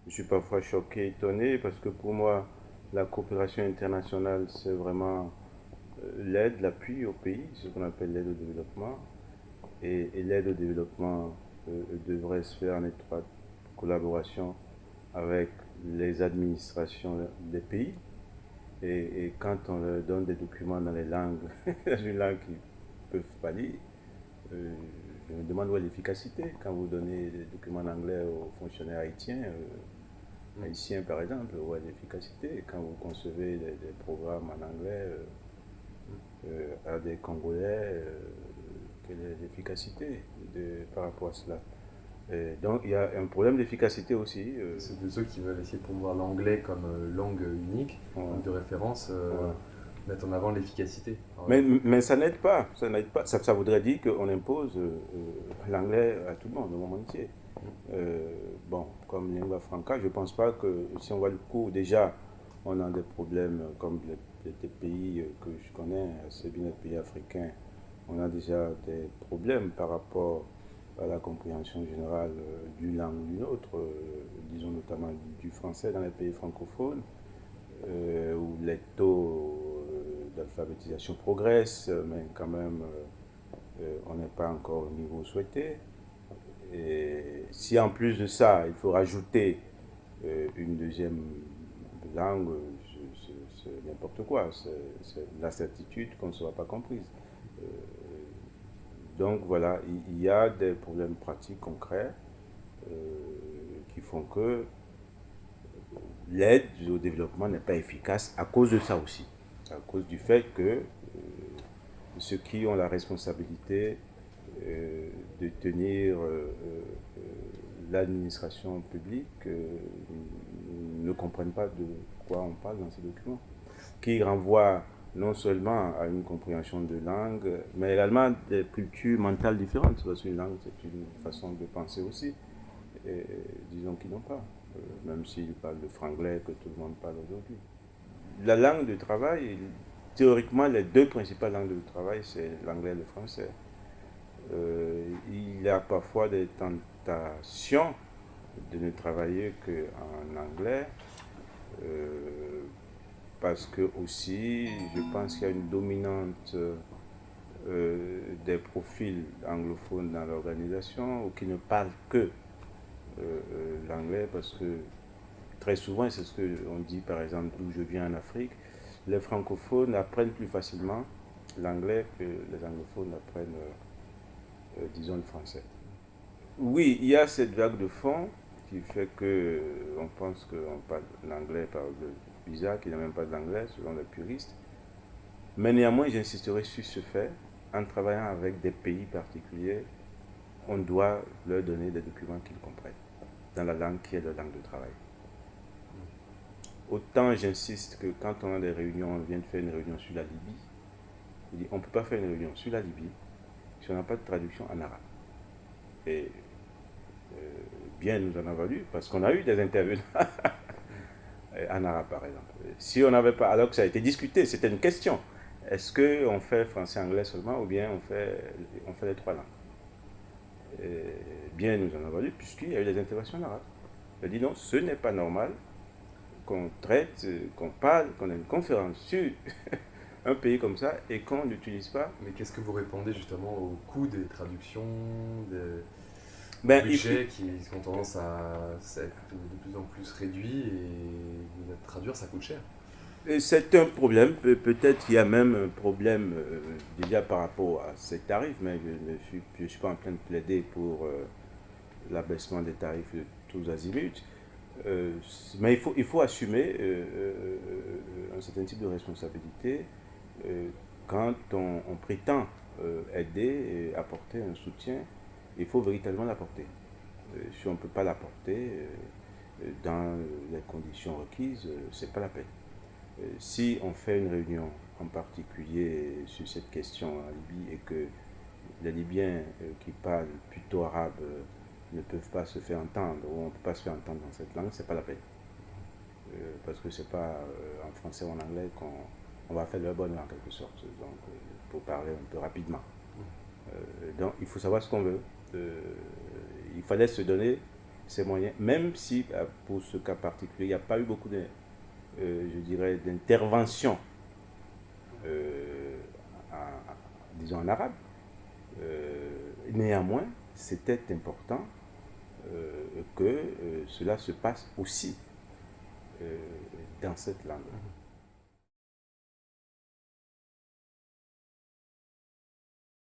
je suis parfois choqué, étonné, parce que pour moi, la coopération internationale, c'est vraiment l'aide, l'appui au pays, ce qu'on appelle l'aide au développement. Et l'aide au développement devrait se faire en étroite collaboration avec les administrations des pays. Et quand on leur donne des documents dans les langues, dans une langue qu'ils ne peuvent pas lire, euh, je me demande où est l'efficacité. Quand vous donnez des documents en anglais aux fonctionnaires haïtiens, haïtiens par exemple, où est l'efficacité. Quand vous concevez des programmes en anglais à des Congolais, quelle est l'efficacité par rapport à cela? Donc il y a un problème d'efficacité aussi. C'est de ceux qui veulent essayer de promouvoir l'anglais comme langue unique, Ouais, langue de référence, ouais. mettre en avant l'efficacité. Mais ça n'aide pas. Ça n'aide pas. Ça voudrait dire qu'on impose l'anglais à tout le monde, au monde entier. Bon, comme lingua franca, je ne pense pas que si on voit le cours, déjà, on a des problèmes comme les pays que je connais, c'est bien les pays africains, on a déjà des problèmes par rapport à la compréhension générale d'une langue ou d'une autre, disons notamment du français dans les pays francophones, où les taux d'alphabétisation progressent, mais quand même, on n'est pas encore au niveau souhaité. Et si en plus de ça, il faut rajouter une deuxième langue, c'est n'importe quoi. C'est la certitude qu'on ne sera pas comprise. Euh, donc voilà, il y a des problèmes pratiques concrets euh, qui font que l'aide au développement n'est pas efficace à cause de ça aussi. À cause du fait que ceux qui ont la responsabilité de tenir l'administration publique ne comprennent pas de quoi on parle dans ces documents, qui renvoient non seulement à une compréhension de langue, mais également des cultures mentales différentes, parce qu'une langue, c'est une façon de penser aussi, et, disons qu'ils n'ont pas, même s'ils parlent le franglais que tout le monde parle aujourd'hui. La langue de travail, théoriquement, les deux principales langues de travail, c'est l'anglais et le français. Il y a parfois des tentations de ne travailler qu'en anglais, euh, parce que aussi, je pense qu'il y a une dominante des profils anglophones dans l'organisation ou qui ne parlent que l'anglais, parce que très souvent, c'est ce qu'on dit par exemple d'où je viens en Afrique, les francophones apprennent plus facilement l'anglais que les anglophones apprennent, disons, le français. Oui, il y a cette vague de fond qui fait que on pense qu'on parle l'anglais par le bizarre, qu'il n'y a même pas d'anglais selon les puristes. Mais néanmoins, j'insisterai sur ce fait. En travaillant avec des pays particuliers, on doit leur donner des documents qu'ils comprennent dans la langue qui est leur langue de travail. Autant j'insiste que quand on a des réunions, on vient de faire une réunion sur la Libye, on dit on ne peut pas faire une réunion sur la Libye si on n'a pas de traduction en arabe. Et bien nous en a valu parce qu'on a eu des intervenants en arabe par exemple. Si on n'avait pas, alors que ça a été discuté, c'était une question. Est-ce qu'on fait français-anglais seulement ou bien on fait les trois langues? Et bien nous en a valu puisqu'il y a eu des interventions en arabe. Il a dit non, ce n'est pas normal qu'on traite, qu'on parle, qu'on ait une conférence sur un pays comme ça et qu'on n'utilise pas. Mais qu'est-ce que vous répondez justement au coût des traductions, au Ben, il faut, budget qui ont tendance à être de plus en plus réduit et traduire ça coûte cher. c'est un problème. Peut-être qu'il y a même un problème déjà par rapport à ces tarifs, mais je ne suis pas en train de plaider pour l'abaissement des tarifs de tous azimuts. Mais il faut assumer un certain type de responsabilité euh, quand on prétend aider et apporter un soutien. Il faut véritablement l'apporter. Si on ne peut pas l'apporter dans les conditions requises, c'est pas la peine. Si on fait une réunion en particulier sur cette question en Libye et que les Libyens qui parlent plutôt arabe ne peuvent pas se faire entendre ou on ne peut pas se faire entendre dans cette langue, c'est pas la peine. Parce que c'est pas en français ou en anglais qu'on on va faire le bon en quelque sorte. Donc, pour parler un peu rapidement. Donc, il faut savoir ce qu'on veut. Il fallait se donner ces moyens, même si pour ce cas particulier, il n'y a pas eu beaucoup de, je dirais, d'intervention, disons en arabe. Néanmoins, c'était important que cela se passe aussi dans cette langue.